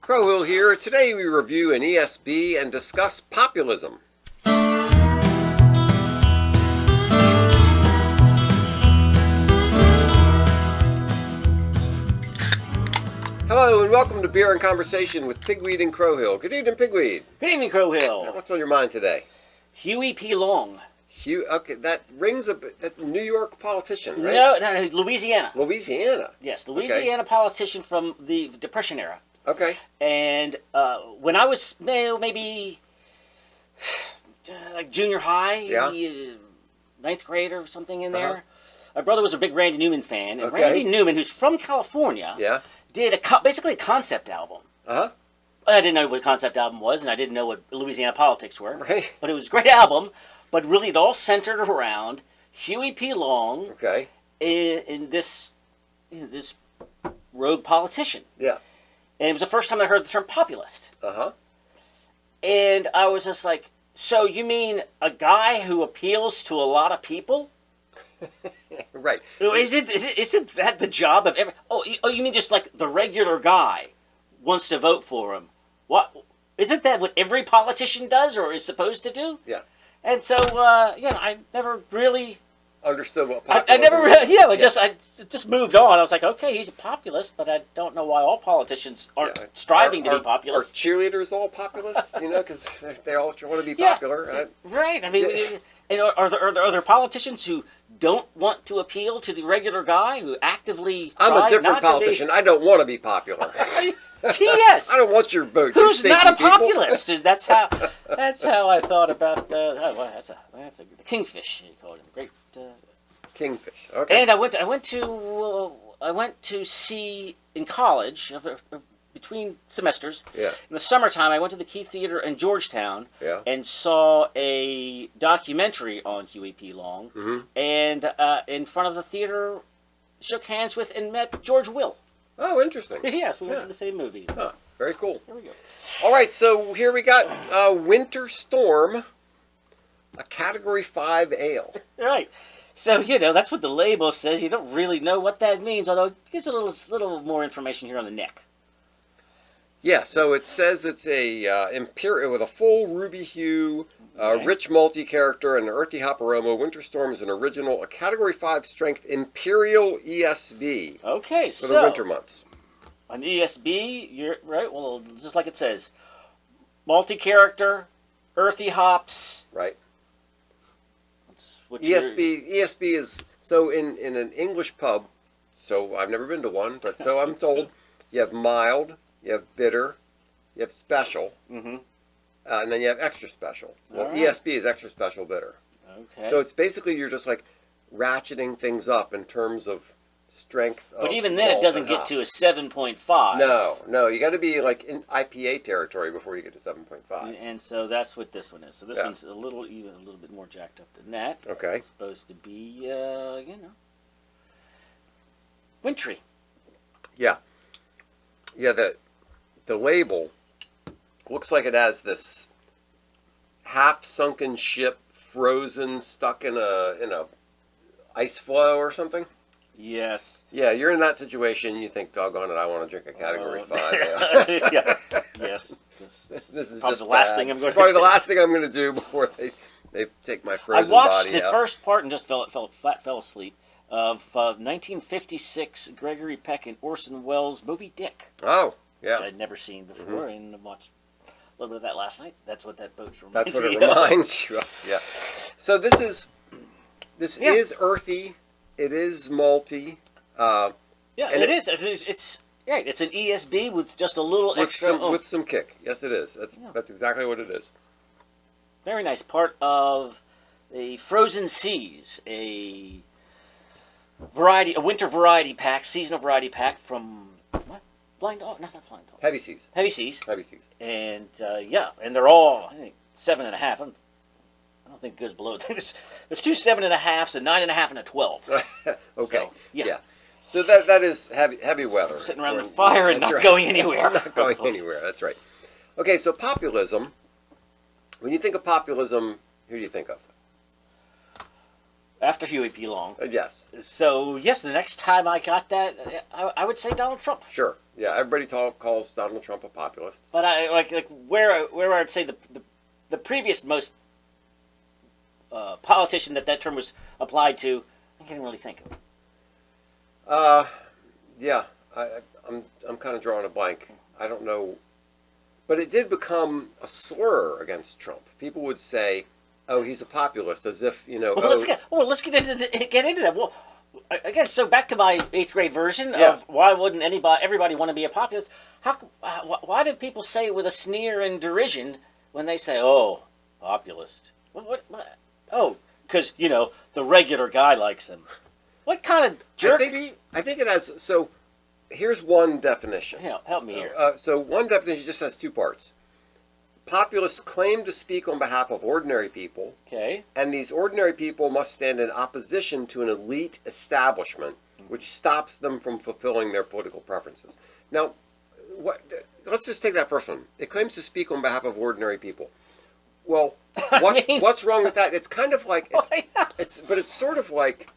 Crowhill here. Today we review an ESB and discuss populism. Hello and welcome to Beer and Conversation with Pigweed and Crowhill. Good evening, Pigweed. Good evening, Crowhill. What's on your mind today? Huey P. Long. Okay, that rings a bit. That's a New York politician, right? No, Louisiana. Louisiana. Yes, Louisiana politician from the Depression era. Okay. And when I was maybe like junior high, ninth grade or something in there, my brother was a big Randy Newman fan. And Randy Newman, who's from California, did basically a concept album. I didn't know what a concept album was, and I didn't know what Louisiana politics were. Right. But it was a great album. But really, it all centered around Huey P. Long in this rogue politician. Yeah. And it was the first time I heard the term populist. And I was just like, so you mean a guy who appeals to a lot of people? Right. Isn't that the job of every... Oh, you mean just like the regular guy wants to vote for him? What? Isn't that what every politician does or is supposed to do? Yeah. And so, I never really... Understood what populism... I never really... I just moved on. I was like, okay, he's a populist, but I don't know why all politicians aren't striving to be populists. Are cheerleaders all populists? Because they all want to be popular. Right. I mean, are there politicians who don't want to appeal to the regular guy who actively... I'm a different politician. I don't want to be popular. Yes. I don't want your vote. Who's not a populist? That's how I thought about that's a kingfish. You called him great kingfish. Okay. And I went to see in college between semesters. Yeah. In the summertime, I went to the Key Theater in Georgetown. Yeah. And saw a documentary on Huey P. Long. Mm-hmm. And in front of the theater, shook hands with and met George Will. Oh, interesting. Yes, we went to the same movie. Huh, very cool. There we go. All right, so here we got Winter Storm, a Category 5 ale. Right. So, that's what the label says. You don't really know what that means, although it gives a little more information here on the neck. Yeah, so it says it's a imperial with a full ruby hue, rich malty character, and an earthy hop aroma. Winter Storm is a Category 5 strength Imperial ESB. Okay, for the winter months. An ESB, you're right. Well, just like it says, malty character, earthy hops. Right. ESB is so in an English pub. So I've never been to one, but so I'm told you have mild. You have bitter, you have special, and then you have extra special. Well, ESB is extra special bitter. Okay. So it's basically you're just like ratcheting things up in terms of strength. But even then, it doesn't get to a 7.5. No, you got to be like in IPA territory before you get to 7.5. And so that's what this one is. So this one's a little bit more jacked up than that. Okay. It's supposed to be, wintry. Yeah. Yeah. The label looks like it has this half-sunken ship, frozen, stuck in a ice floe or something. Yes. Yeah, you're in that situation. You think, doggone it, I want to drink a Category 5. Yeah. Yes. This is probably just the last bad. thing I'm going to probably do. the last thing I'm going to do before they take my frozen body out. I watched the first part and just fell asleep of 1956 Gregory Peck and Orson Welles' Moby Dick. Oh. Yeah. Which I'd never seen before, and watched a little bit of that last night. That's what that boat reminds me of. That's what it reminds you of. Yeah. So this is earthy. It is malty. And it is. It's right. It's an ESB with just a little extra with some kick. Yes, it is. That's exactly what it is. Very nice. Part of the Frozen Seas, a winter variety pack, seasonal variety pack from what? Blind Dog? No, not Blind Dog. Heavy Seas. Heavy Seas. Heavy Seas. And and they're all, I think, 7.5. I don't think it goes below. There's 2 7.5s, a 9.5, and a 12. Okay. So, yeah. So that is heavy weather. Sitting around the fire and not going anywhere. Not going anywhere. That's right. Okay, so populism. When you think of populism, who do you think of? after Huey P. Long. Yes. So, yes, the next time I got that, I would say Donald Trump. Sure. Yeah, everybody calls Donald Trump a populist. But I like where I'd say the previous most politician that term was applied to, I can't really think of. Yeah, I'm kind of drawing a blank. I don't know, but it did become a slur against Trump. People would say, "Oh, he's a populist," as if Well, let's get into that. Well, again, so back to my 8th grade version of why wouldn't everybody want to be a populist? Why did people say it with a sneer and derision when they say, "Oh, populist"? What? Oh, because the regular guy likes him. What kind of jerk? I think it has. So, here's one definition. Help me here. So, one definition just has 2 parts. Populists claim to speak on behalf of ordinary people. Okay. And these ordinary people must stand in opposition to an elite establishment, which stops them from fulfilling their political preferences. Now, let's just take that first one. It claims to speak on behalf of ordinary people. Well, what's wrong with that? It's kind of like it's sort of like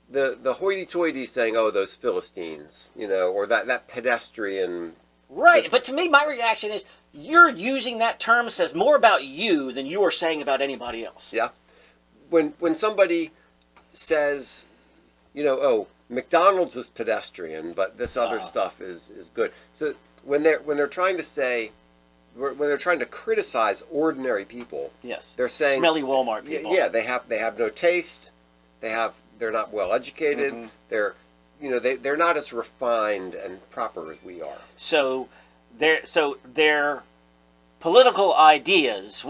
the hoity-toity saying, "Oh, those Philistines," or that pedestrian. Right, but to me, my reaction is you're using that term says more about you than you are saying about anybody else. Yeah. When somebody says, "Oh, McDonald's is pedestrian, but this other stuff is good." So when they're trying to say, when they're trying to criticize ordinary people, yes, they're saying smelly Walmart people. Yeah, they have no taste. They're not well educated. Mm-hmm. They're not as refined and proper as we are. So their political ideas,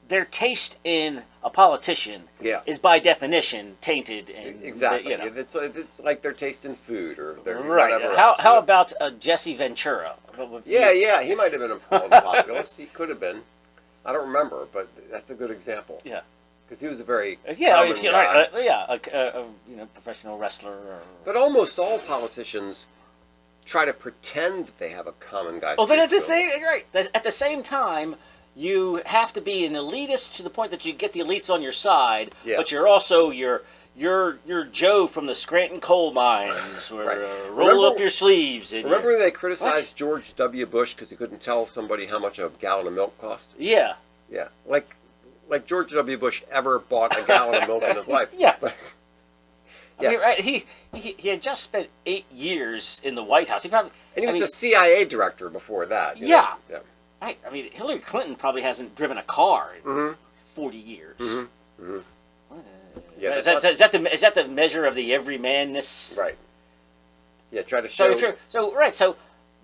their taste in a politician is by definition tainted. And exactly. It's like their taste in food or their right. whatever How about Jesse Ventura? Yeah, he might have been a populist. He could have been. I don't remember, but that's a good example. Yeah. Because he was a very common guy. a professional wrestler. But almost all politicians try to pretend that they have a common guy. Well, then at the same time, you have to be an elitist to the point that you get the elites on your side, but you're also your Joe from the Scranton coal mines, where roll up your sleeves. And remember when they criticized George W. Bush because he couldn't tell somebody how much a gallon of milk cost? Yeah. Yeah, like George W. Bush ever bought a gallon of milk in his life. Yeah. I mean, right? He had just spent 8 years in the White House. He was a CIA director before that. Yeah. I mean, Hillary Clinton probably hasn't driven a car in 40 years. Mm-hmm. Mm-hmm. Yeah, is that the measure of the everymanness? Right. Yeah, try to show. So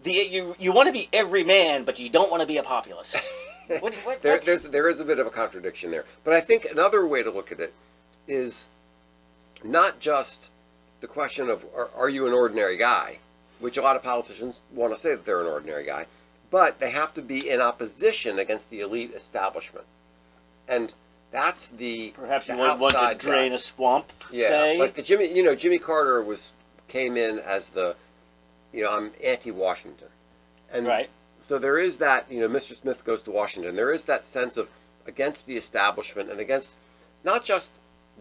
you want to be every man, but you don't want to be a populist. There is a bit of a contradiction there, but I think another way to look at it is not just the question of are you an ordinary guy, which a lot of politicians want to say that they're an ordinary guy, but they have to be in opposition against the elite establishment, and that's perhaps you want to drain a swamp. Yeah, say. like the Jimmy Carter came in as the I'm anti-Washington, and right. So there is that, Mr. Smith goes to Washington. There is that sense of against the establishment and against not just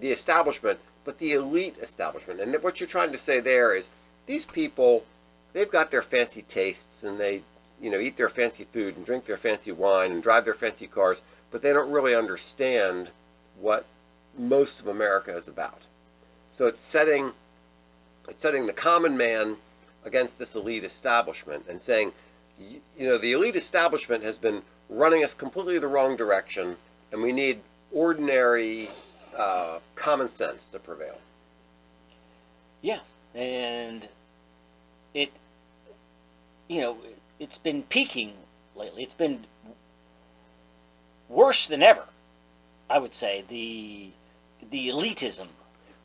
the establishment, but the elite establishment. And what you're trying to say there is these people, they've got their fancy tastes and they, eat their fancy food and drink their fancy wine and drive their fancy cars, but they don't really understand what most of America is about. So it's setting the common man against this elite establishment and saying, the elite establishment has been running us completely the wrong direction, and we need ordinary common sense to prevail. Yeah, and it's been peaking lately. It's been worse than ever, I would say. The elitism,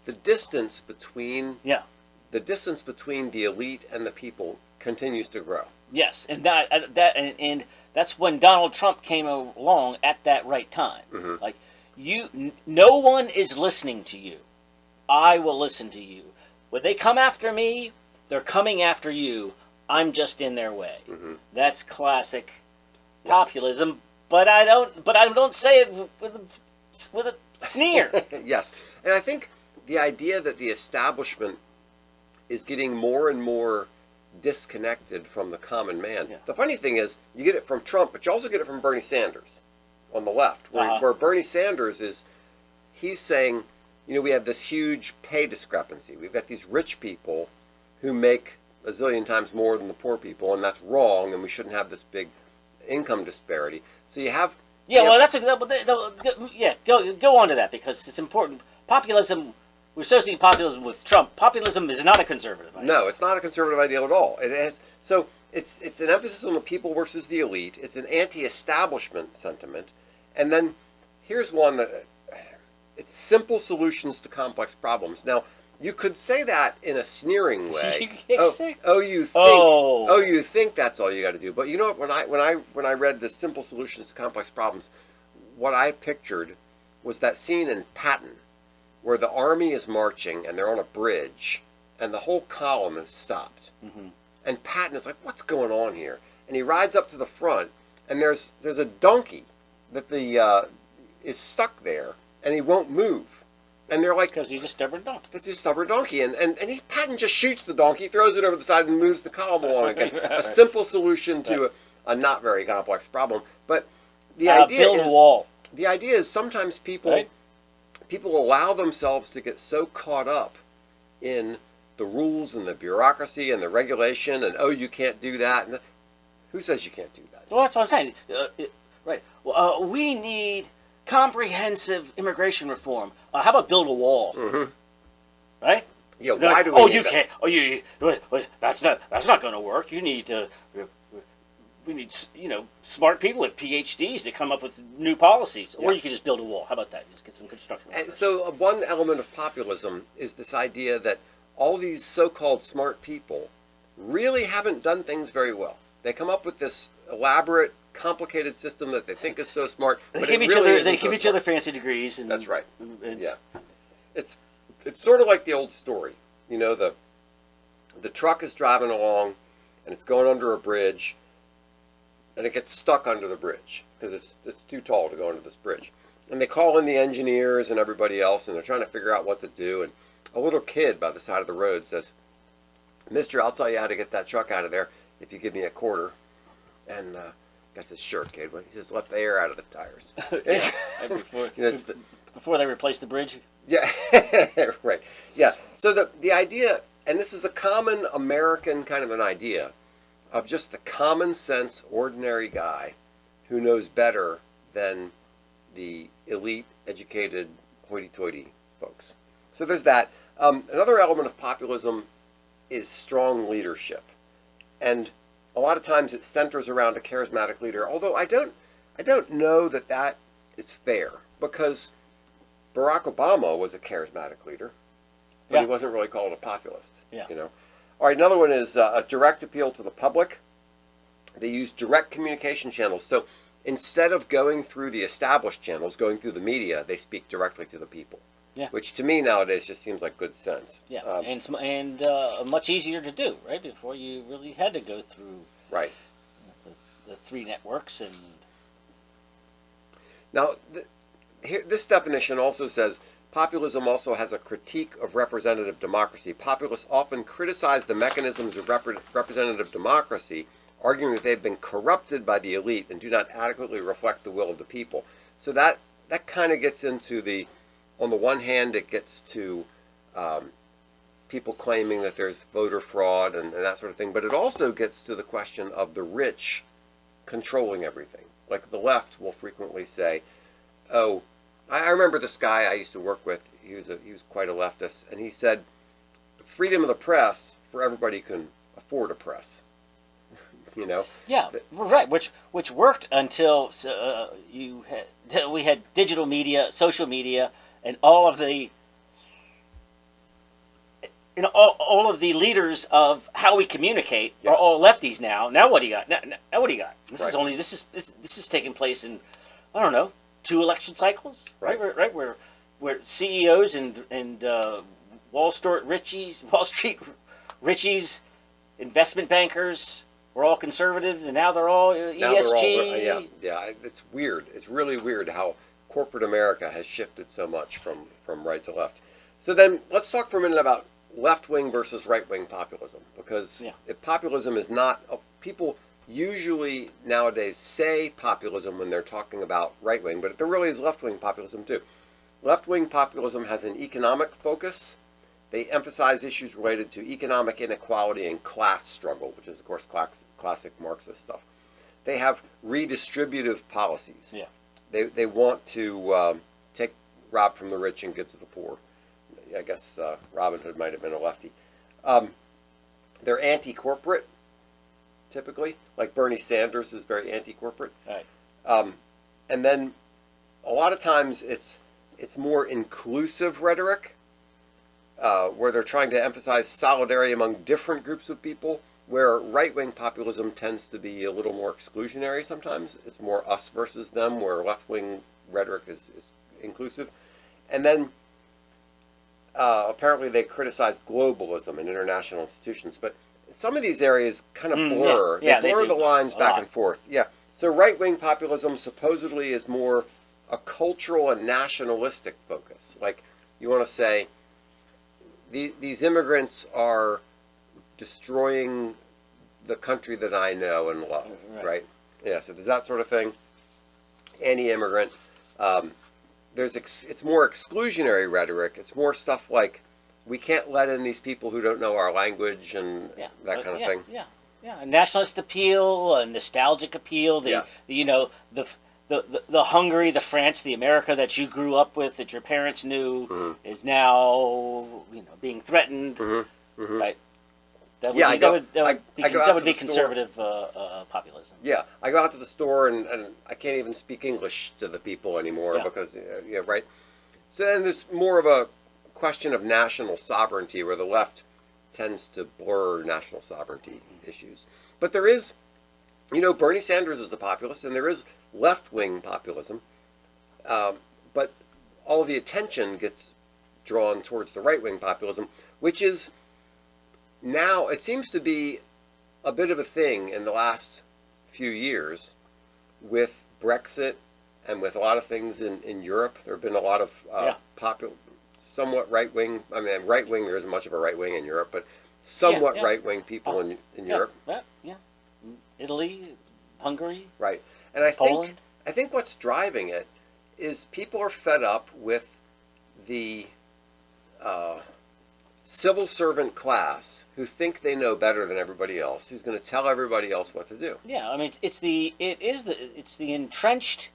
the distance between the elite and the people continues to grow. Yes, and that's when Donald Trump came along at that right time. Mm-hmm. Like no one is listening to you. I will listen to you. When they come after me, they're coming after you. I'm just in their way. Mm-hmm. That's classic populism. But I don't say it with a sneer. Yes. And I think the idea that the establishment is getting more and more disconnected from the common man. Yeah. The funny thing is, you get it from Trump, but you also get it from Bernie Sanders on the left, where Bernie Sanders he's saying, we have this huge pay discrepancy. We've got these rich people who make a zillion times more than the poor people, and that's wrong, and we shouldn't have this big income disparity. So you have... Go on to that, because it's important. Populism... We're associating populism with Trump. Populism is not a conservative idea. No, it's not a conservative ideal at all. It's an emphasis on the people versus the elite. It's an anti-establishment sentiment. And then here's one that it's simple solutions to complex problems. Now, you could say that in a sneering way. You think that's all you got to do. But you know what? When I read the simple solutions to complex problems, what I pictured was that scene in Patton, where the army is marching and they're on a bridge and the whole column is stopped. Mm-hmm. And Patton is like, what's going on here? And he rides up to the front, and there's a donkey that is stuck there, and he won't move. And they're like... Because he's a stubborn donkey. Because he's a stubborn donkey. And Patton just shoots the donkey, throws it over the side, and moves the column along again. A simple solution to a not very complex problem. But the idea build a wall. The idea is sometimes people allow themselves to get so caught up in the rules and the bureaucracy and the regulation and, you can't do that. And who says you can't do that? Well, that's what I'm saying. Right. Well, we need comprehensive immigration reform. How about build a wall? Mm-hmm. Right? Yeah, why do we need that? That's not going to work. You need to... We need, smart people with PhDs to come up with new policies. Or you could just build a wall. How about that? Just get some construction workers. And so one element of populism is this idea that all these so-called smart people really haven't done things very well. They come up with this elaborate, complicated system that they think is so smart, but give each other fancy degrees. And, that's right. Yeah. It's sort of like the old story. The truck is driving along, and it's going under a bridge, and it gets stuck under the bridge because it's too tall to go under this bridge. And they call in the engineers and everybody else, and they're trying to figure out what to do. And a little kid by the side of the road says, "Mister, I'll tell you how to get that truck out of there if you give me a quarter." And I says, "Sure, kid." Well, he says, "Let the air out of the tires." Before they replace the bridge? Yeah, right. Yeah, so the idea, and this is a common American kind of an idea, of just the common sense, ordinary guy who knows better than the elite, educated, hoity-toity folks. So there's that. Another element of populism is strong leadership. And a lot of times it centers around a charismatic leader, although I don't know that is fair, because Barack Obama was a charismatic leader, but he wasn't really called a populist. Yeah. All right, another one is a direct appeal to the public. They use direct communication channels. So instead of going through the established channels, going through the media, they speak directly to the people. Yeah. Which to me nowadays just seems like good sense. Yeah, and much easier to do, right? Before you really had to go through the three networks. And now, this definition also says, populism also has a critique of representative democracy. Populists often criticize the mechanisms of representative democracy, arguing that they've been corrupted by the elite and do not adequately reflect the will of the people. So that kind of gets into on the one hand, it gets to people claiming that there's voter fraud and that sort of thing, but it also gets to the question of the rich controlling everything. Like the left will frequently say, I remember this guy I used to work with. He was quite a leftist, and he said, "Freedom of the press for everybody who can afford a press." Yeah, right. Which worked until we had digital media, social media, and all of the all of the leaders of how we communicate are all lefties now. Now what do you got? Now what do you got? This is taking place in, I don't know, 2 election cycles, right? Where CEOs and Wall Street Richies, investment bankers were all conservatives, and now they're all ESG. Yeah. It's weird. It's really weird how corporate America has shifted so much from right to left. So then let's talk for a minute about left-wing versus right-wing populism, because if populism is not, people usually nowadays say populism when they're talking about right-wing, but there really is left-wing populism too. Left-wing populism has an economic focus. They emphasize issues related to economic inequality and class struggle, which is, of course, classic Marxist stuff. They have redistributive policies. Yeah. They want to rob from the rich and give to the poor. I guess Robin Hood might have been a lefty. They're anti-corporate, typically. Like Bernie Sanders is very anti-corporate. Right. And then a lot of times it's more inclusive rhetoric, where they're trying to emphasize solidarity among different groups of people, where right-wing populism tends to be a little more exclusionary sometimes. It's more us versus them, where left-wing rhetoric is inclusive. And then apparently they criticize globalism and international institutions. But some of these areas kind of blur. They blur do. the lines back and forth. Yeah. So right-wing populism supposedly is more a cultural and nationalistic focus. Like, you want to say, these immigrants are destroying the country that I know and love, right? Yeah, so there's that sort of thing. Anti-immigrant. It's more exclusionary rhetoric. It's more stuff like, we can't let in these people who don't know our language and that kind of thing. Yeah. A nationalist appeal, a nostalgic appeal. The Hungary, the France, the America that you grew up with, that your parents knew, is now being threatened, right? That would be conservative populism. Yeah, I go out to the store and I can't even speak English to the people anymore because right. So then there's more of a question of national sovereignty, where the left tends to blur national sovereignty issues. But there is, Bernie Sanders is the populist, and there is left-wing populism, but all the attention gets drawn towards the right-wing populism, which is now, it seems to be a bit of a thing in the last few years with Brexit and with a lot of things in Europe. There have been a lot of somewhat right-wing, right-wing, there isn't much of a right-wing in Europe, but somewhat right-wing people in Europe. Yeah. Italy, Hungary, right. And Poland. I think what's driving it is people are fed up with the civil servant class who think they know better than everybody else, who's going to tell everybody else what to do. Yeah, I mean, it's the entrenched.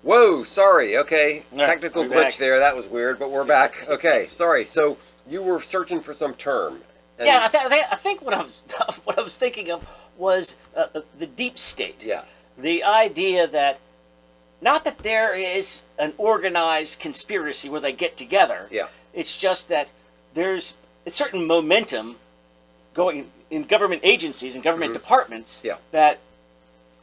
Whoa, sorry. Okay, Right, technical I'm glitch back. there. That was weird, but we're back. Okay, sorry. So you were searching for some term. Yeah, I think what I was thinking of was the deep state. Yes. The idea that, not that there is an organized conspiracy where they get together. Yeah. It's just that there's a certain momentum going in government agencies and government departments that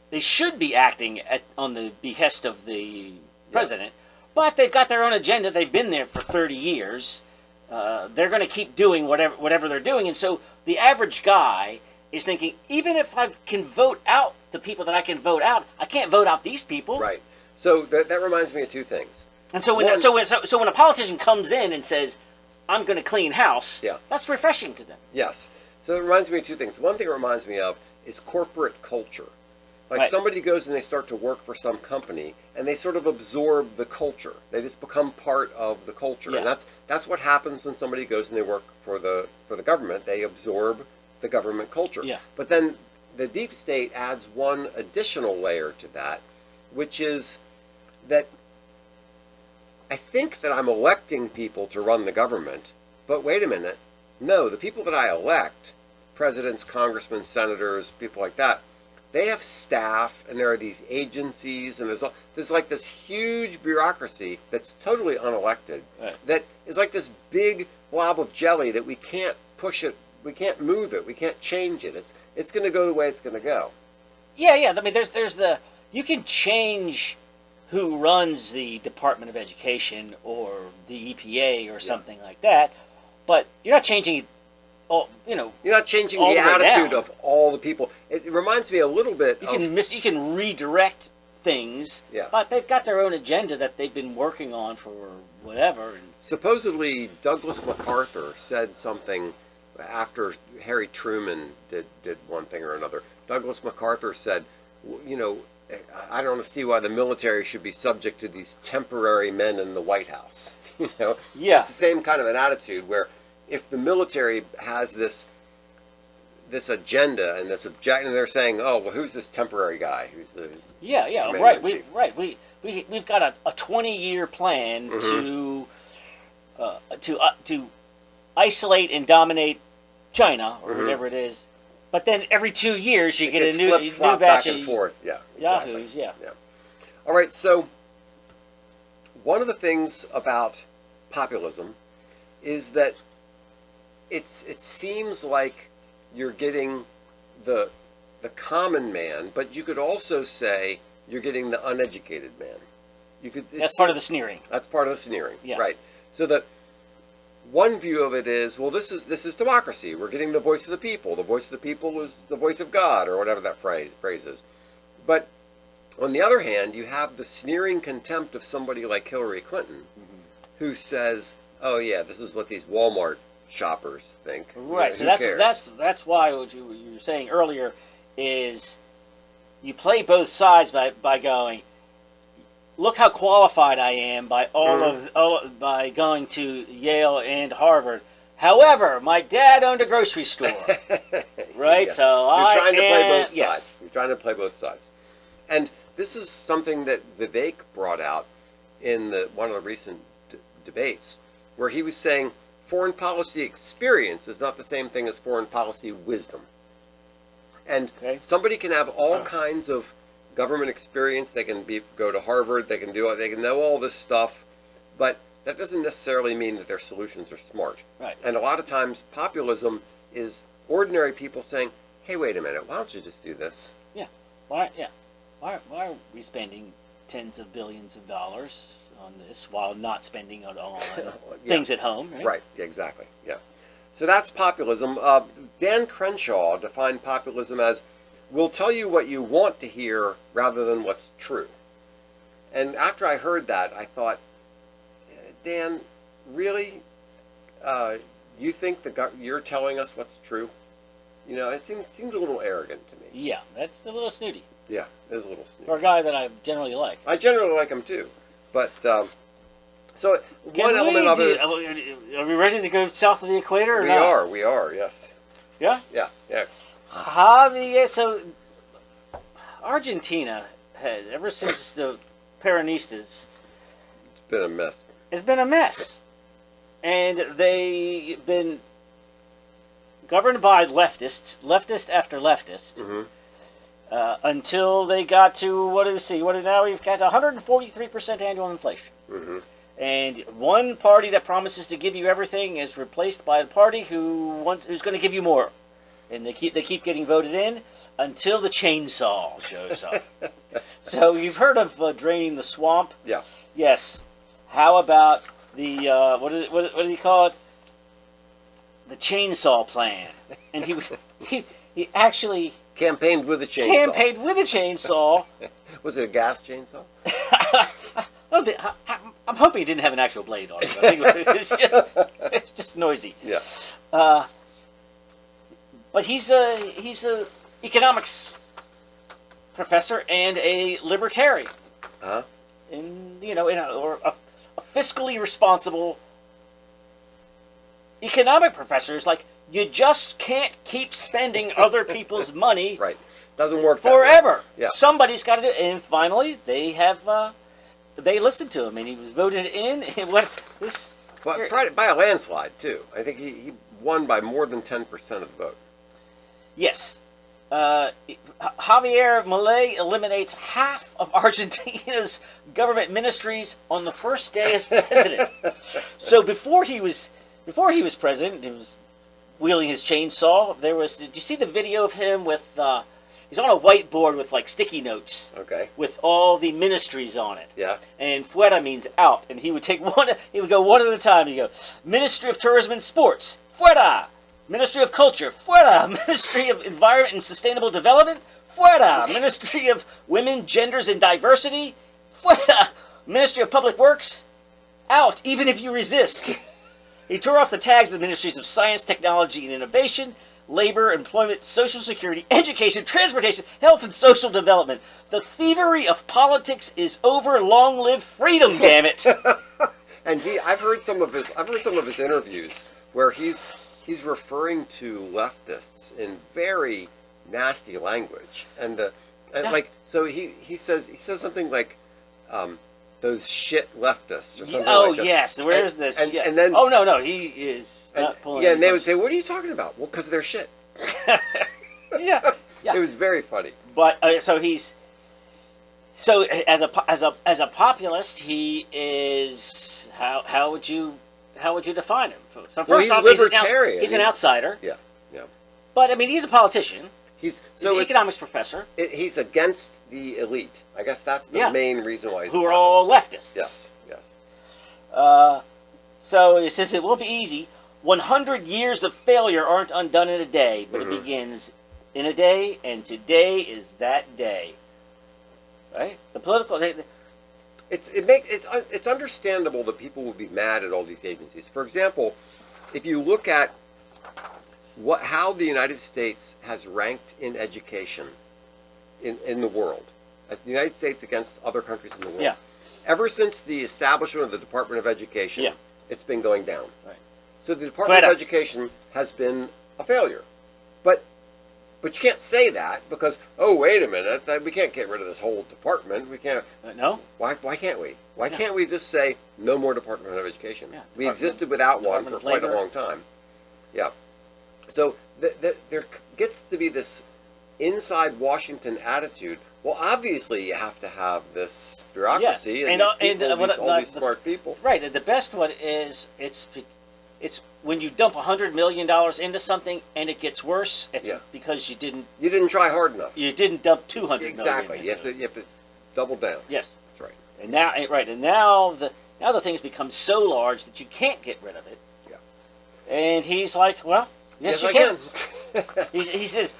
they should be acting on the behest of the president, but they've got their own agenda. They've been there for 30 years. They're going to keep doing whatever they're doing. And so the average guy is thinking, even if I can vote out the people that I can vote out, I can't vote out these people. Right. So that reminds me of two things. And so when a politician comes in and says, I'm going to clean house, that's refreshing to them. Yes. So it reminds me of two things. One thing it reminds me of is corporate culture. Like somebody goes and they start to work for some company and they sort of absorb the culture. They just become part of the culture. Yeah. And that's what happens when somebody goes and they work for the government. They absorb the government culture. Yeah. But then the deep state adds one additional layer to that, which is that I think that I'm electing people to run the government, but wait a minute. No, the people that I elect, presidents, congressmen, senators, people like that, they have staff, and there are these agencies, and there's like this huge bureaucracy that's totally unelected, that is like this big blob of jelly that we can't push it, we can't move it, we can't change it. It's going to go the way it's going to go. Yeah. I mean, you can change who runs the Department of Education or the EPA or something like that, but you're not changing all, You're not changing all the the way attitude down. of all the people. It reminds me a little bit of... You can redirect things, Yeah. but they've got their own agenda that they've been working on for whatever. Supposedly, Douglas MacArthur said something after Harry Truman did one thing or another. Douglas MacArthur said, I don't see why the military should be subject to these temporary men in the White House. Yeah. It's the same kind of an attitude where if the military has this agenda and this objective, and they're saying, oh, well, who's this temporary guy? Who's the Right. We've got a 20-year plan Mm-hmm. to isolate and dominate China or Mm-hmm. whatever it is. But then every 2 years you get It's a new flip-flop batch back and of forth. Yeah, yahoos. exactly. Yeah. All right, so one of the things about populism is that it seems like you're getting the common man, but you could also say you're getting the uneducated man. That's part of the sneering. That's part of the sneering, Yeah. right? So that one view of it is, well, this is democracy. We're getting the voice of the people. The voice of the people is the voice of God, or whatever that phrase is. But on the other hand, you have the sneering contempt of somebody like Hillary Clinton, who says, "Oh yeah, this is what these Walmart shoppers think." Right. Who cares? That's why what you were saying earlier is you play both sides by going, look how qualified I am by by going to Yale and Harvard. However, my dad owned a grocery store, right? Yeah. So You're trying to play both yes. sides. You're trying to play both sides, and this is something that Vivek brought out in one of the recent debates, where he was saying foreign policy experience is not the same thing as foreign policy wisdom, and somebody can have all kinds of government experience. They can go to Harvard. They can know all this stuff, but that doesn't necessarily mean that their solutions are smart. Right. And a lot of times, populism is ordinary people saying, "Hey, wait a minute. Why don't you just do this?" Yeah. Why are we spending tens of billions of dollars on this while not spending it on things at home? Right. Right. Exactly. Yeah. So that's populism. Dan Crenshaw defined populism as, "We'll tell you what you want to hear rather than what's true." And after I heard that, I thought, Dan, really? You think you're telling us what's true? It seems a little arrogant to me. Yeah, that's a little snooty. Yeah, it is a little snooty. For a guy that I generally like. I generally like him too. But, so one element of it is... Are we ready to go south of the equator or We not? we are, yes. Yeah? Yeah. Javier, so Argentina had, ever since the Peronistas, It's been a mess. has been a mess. And they've been governed by leftist after leftist, until they got to, now we've got 143% annual inflation. Mm-hmm. And one party that promises to give you everything is replaced by the party who's going to give you more. And they keep getting voted in until the chainsaw shows up. So you've heard of draining the swamp? Yeah. Yes. How about the what do you call it? The chainsaw plan. And he actually Campaigned with a chainsaw. campaigned with a chainsaw. Was it a gas chainsaw? I'm hoping he didn't have an actual blade on it. I think it's just noisy. Yeah. But he's a economics professor and a libertarian. Huh? Or a fiscally responsible economic professor is like, you just can't keep spending other people's money Right. Doesn't work that way. forever. Yeah. Somebody's got to do it. And finally, they listened to him, and he was voted in. And But by a landslide, too. I think he won by more than 10% of the vote. Yes. Javier Milei eliminates half of Argentina's government ministries on the first day as president. So before he was president, he was wielding his chainsaw. Did you see the video of him with he's on a whiteboard with like sticky notes. Okay. With all the ministries on it. Yeah. And fuera means out, and he would go one at a time. He'd go, Ministry of Tourism and Sports, fuera. Ministry of Culture, fuera. Ministry of Environment and Sustainable Development, fuera. Ministry of Women, Genders, and Diversity, fuera. Ministry of Public Works, out, even if you resist. He tore off the tags of the Ministries of Science, Technology, and Innovation, Labor, Employment, Social Security, Education, Transportation, Health, and Social Development. The thievery of politics is over. Long live freedom, damn it. And I've heard some of his interviews where he's referring to leftists in very nasty language, and like, so he says something like, those shit leftists or something like this. Yes, where's this? And then no, he is not pulling. Yeah, and they would say, "What are you talking about?" Well, because they're shit. yeah. It was very funny. But so as a populist, he is how would you define him? So first he's off, libertarian. He's an outsider. Yeah. But I mean, he's a politician. He's an economics professor. He's against the elite. I guess that's the main reason why he's who are all leftists. Yes. So he says it won't be easy. 100 years of failure aren't undone in a day, but it begins in a day, and today is that day. Right? The political. It's understandable that people would be mad at all these agencies. For example, if you look at how the United States has ranked in education in the world, as the United States against other countries in the world. Yeah. Ever since the establishment of the Department of Education, it's been going down. Right. So the Department of Education has been a failure. But you can't say that because, oh, wait a minute, we can't get rid of this whole department. We can't. No. Why can't we? Why can't we just say no more Department of Education? Yeah. We existed without one for quite a long time. Yeah. So there gets to be this inside Washington attitude. Well, obviously you have to have this bureaucracy and all these smart people. Right. And the best one is it's when you dump $100 million into something and it gets worse. It's because you didn't try hard enough. You didn't dump $200 million. Exactly. You have to double down. Yes. That's right. And now the thing's become so large that you can't get rid of it. Yeah. And he's like, well, yes you can. He says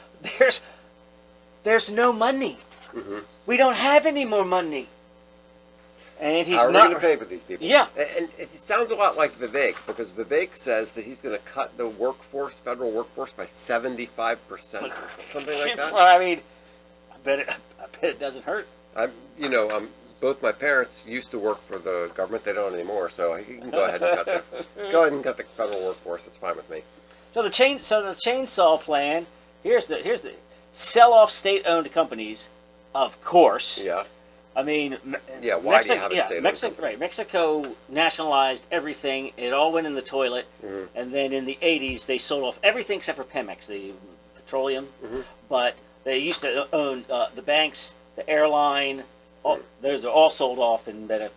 there's no money. Mm-hmm. We don't have any more money. And he's How are we going to pay for these people? Yeah. And it sounds a lot like Vivek, because Vivek says that he's going to cut the federal workforce by 75% or something like that. Well, I mean, I bet it doesn't hurt. Both my parents used to work for the government. They don't anymore, so you can go ahead and cut the federal workforce. That's fine with me. So the chainsaw plan. Here's the sell off state-owned companies, of course. Yes. I mean, why do you have a state-owned company? Right, Mexico nationalized everything. It all went in the toilet, and then in the 80s they sold off everything except for Pemex, the petroleum. But they used to own the banks, the airline. Those are all sold off and better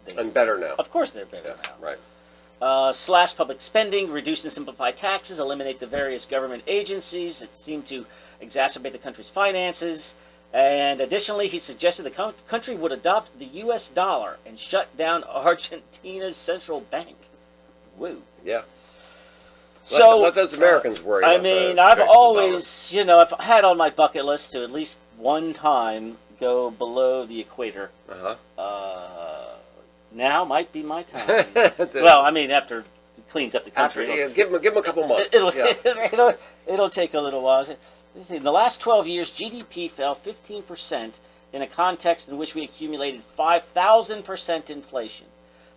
now. Of course, they're better now. Right. Slash public spending, reduce and simplify taxes, eliminate the various government agencies that seem to exacerbate the country's finances. And additionally, he suggested the country would adopt the U.S. dollar and shut down Argentina's central bank. Woo. Yeah. So let those Americans worry. I mean, I've always, I've had on my bucket list to at least one time go below the equator. Now might be my time. Well, I mean, after it cleans up the country. Give them a couple months. It'll take a little while. In the last 12 years, GDP fell 15% in a context in which we accumulated 5,000% inflation.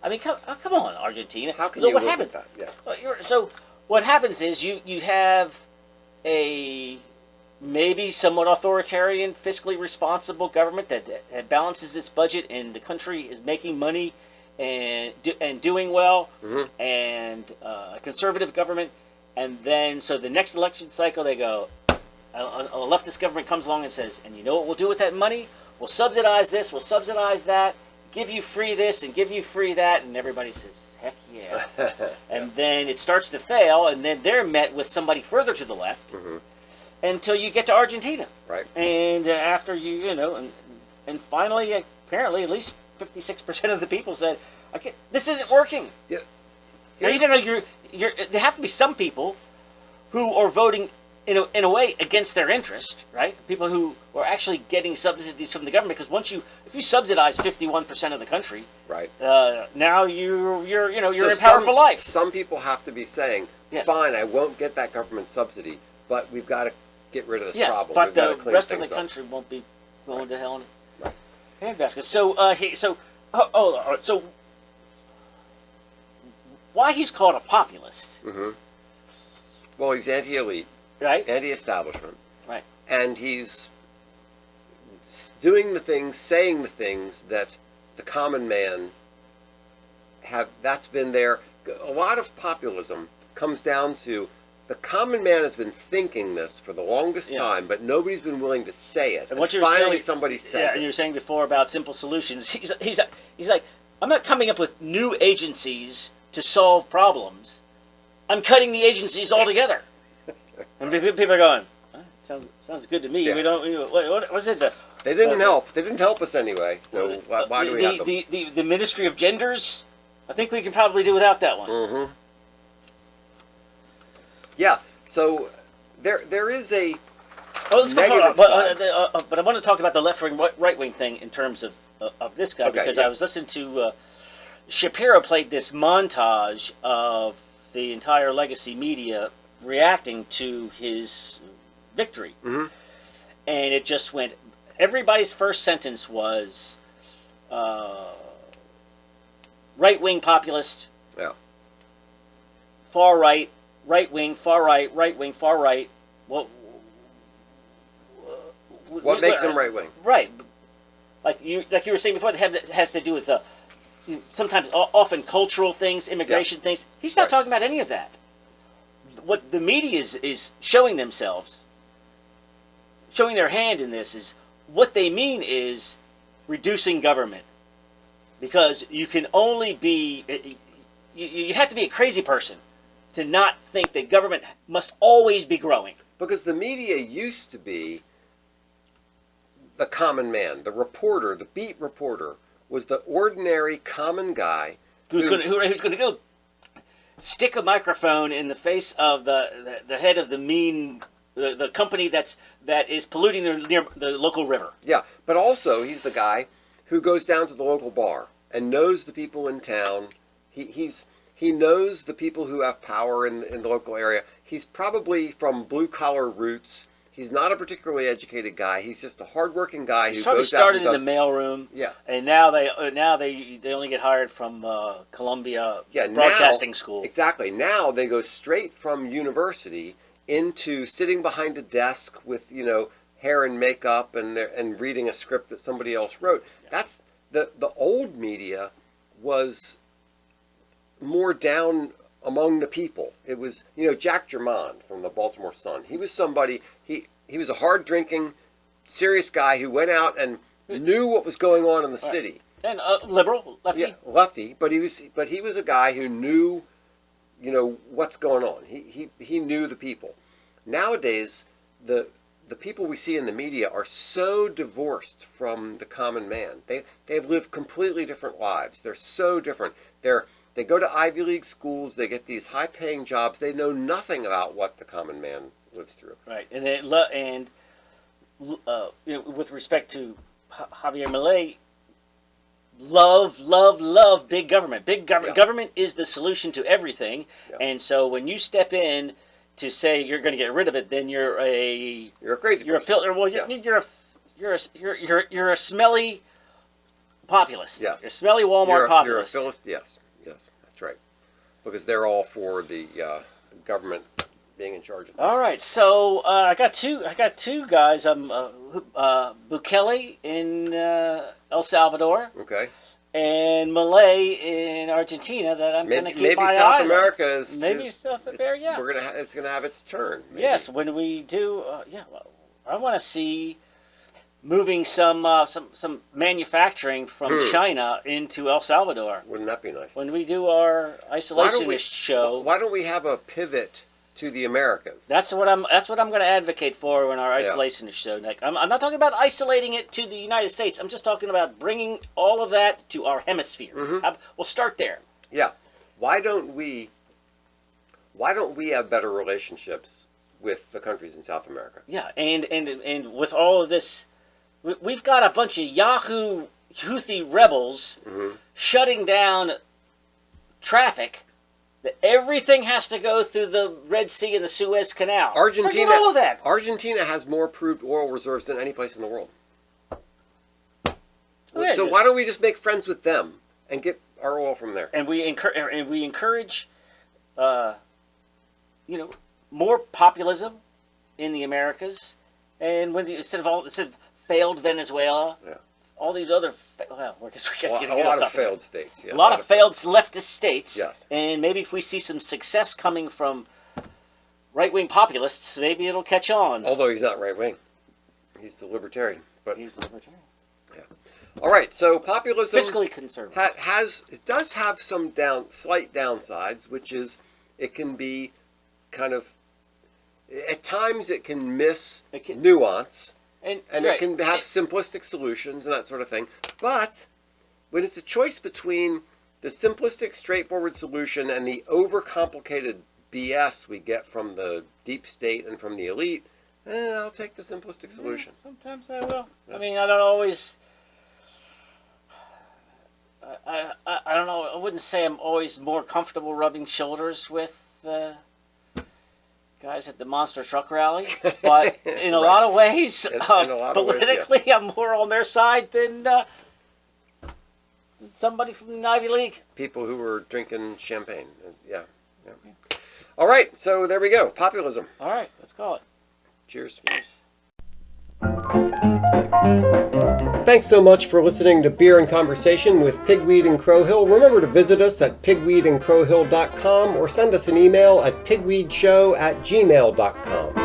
I mean, come on, Argentina. How can you live with that? Yeah. So what happens is you have a maybe somewhat authoritarian, fiscally responsible government that balances its budget, and the country is making money and doing well, and a conservative government, and then so the next election cycle they go, a leftist government comes along and says, and you know what we'll do with that money? We'll subsidize this, we'll subsidize that, give you free this and give you free that, and everybody says, heck yeah. And then it starts to fail, and then they're met with somebody further to the left until you get to Argentina. Right. And after and finally, apparently, at least 56% of the people said, this isn't working. Yeah. Now, there have to be some people who are voting in a way against their interest, right? People who are actually getting subsidies from the government, because if you subsidize 51% of the country, right, now you're in power for life. Some people have to be saying, yes, fine, I won't get that government subsidy, but we've got to get rid of this yes, problem. But we've the rest of the country won't be going to hell in a handbasket. So why he's called a populist? Mm-hmm. Well, he's anti-elite, right? Anti-establishment, right? And he's doing the things, saying the things that the common man that's been there. A lot of populism comes down to the common man has been thinking this for the longest time, but nobody's been willing to say it. And what you're finally saying, somebody says it. And you're saying before about simple solutions. He's like, I'm not coming up with new agencies to solve problems. I'm cutting the agencies altogether. And people are going, sounds good to me. Yeah. We don't. What's it? They didn't help. They didn't help us anyway. So why do we have them? The Ministry of Genders? I think we can probably do without that one. Mm-hmm. Yeah. So there is a negative side. But I want to talk about the left wing, right wing thing in terms of this guy, because I was listening to Shapiro played this montage of the entire legacy media reacting to his victory, mm-hmm. and it just went. Everybody's first sentence was right-wing populist, far right, right-wing, far right, right-wing, far right. What makes them right-wing? Right, like you were saying before, they have to do with sometimes often cultural things, immigration things. He's not talking about any of that. What the media is showing themselves, showing their hand in this, is what they mean is reducing government. Because you can only be, you have to be a crazy person to not think that government must always be growing. Because the media used to be the common man, the reporter, the beat reporter was the ordinary common guy who's going to go stick a microphone in the face of the head of the company that is polluting the local river. Yeah, but also he's the guy who goes down to the local bar and knows the people in town. He knows the people who have power in the local area. He's probably from blue collar roots. He's not a particularly educated guy. He's just a hardworking guy who goes out and does... started in the mailroom. Yeah, and now they only get hired from Columbia Broadcasting School. Exactly. Now they go straight from university into sitting behind a desk with hair and makeup and reading a script that somebody else wrote. Yeah. That's the old media was more down among the people. It was, Jack Germond from the Baltimore Sun. He was somebody, he was a hard-drinking, serious guy who went out and knew what was going on in the city. And liberal, lefty. Yeah, lefty, but he was a guy who knew, what's going on. He knew the people. Nowadays, the people we see in the media are so divorced from the common man. They've lived completely different lives. They're so different. They go to Ivy League schools. They get these high-paying jobs. They know nothing about what the common man lives through. Right, and with respect to Javier Milei, love big government. Government is the solution to everything. Yeah. And so when you step in to say you're going to get rid of it, then you're a crazy. You're person. a filter. Well, you're a smelly populist. Yes. You're a smelly Walmart populist. You're a Philist. Yes, that's right. Because they're all for the government being in charge of this. All right, so I got two guys. Bukele in El Salvador. Okay. And Milei in Argentina. That I'm going to keep my eye on. Maybe South America is. Maybe South America. Yeah. It's going to have its turn. Maybe. Yes, when we do. I want to see moving some manufacturing from China into El Salvador. Wouldn't that be nice? When we do our isolationist show. Why don't we have a pivot to the Americas? That's what I'm going to advocate for in our isolationist show, Nick. I'm not talking about isolating it to the United States. I'm just talking about bringing all of that to our hemisphere. Mm-hmm. We'll start there. Yeah. Why don't we why don't we have better relationships with the countries in South America? Yeah, and with all of this, we've got a bunch of Yahoo Houthi rebels shutting down traffic. That everything has to go through the Red Sea and the Suez Canal. Argentina, forget all of that. Argentina has more proved oil reserves than any place in the world. Yeah. So why don't we just make friends with them and get our oil from there? And we encourage, more populism in the Americas, and instead of failed Venezuela, all these other a lot of failed states. Yeah, a lot of failed leftist states. Yes. And maybe if we see some success coming from right-wing populists, maybe it'll catch on. Although he's not right-wing, he's the libertarian. But he's the libertarian. Yeah. All right. So populism fiscally conservative it does have some slight downsides, which is it can be kind of at times it can miss nuance. And it can have simplistic solutions and that sort of thing. But when it's a choice between the simplistic, straightforward solution and the overcomplicated BS we get from the deep state and from the elite, I'll take the simplistic solution. Sometimes I will. I mean, I don't always... I don't know. I wouldn't say I'm always more comfortable rubbing shoulders with... guys at the monster truck rally, but in a lot of ways, politically, I'm more on their side than somebody from the Ivy League. People who were drinking champagne. Yeah. All right, so there we go. Populism. All right, let's call it. Cheers. Thanks so much for listening to Beer and Conversation with Pigweed and Crowhill. Remember to visit us at pigweedandcrowhill.com or send us an email at pigweedshow@gmail.com.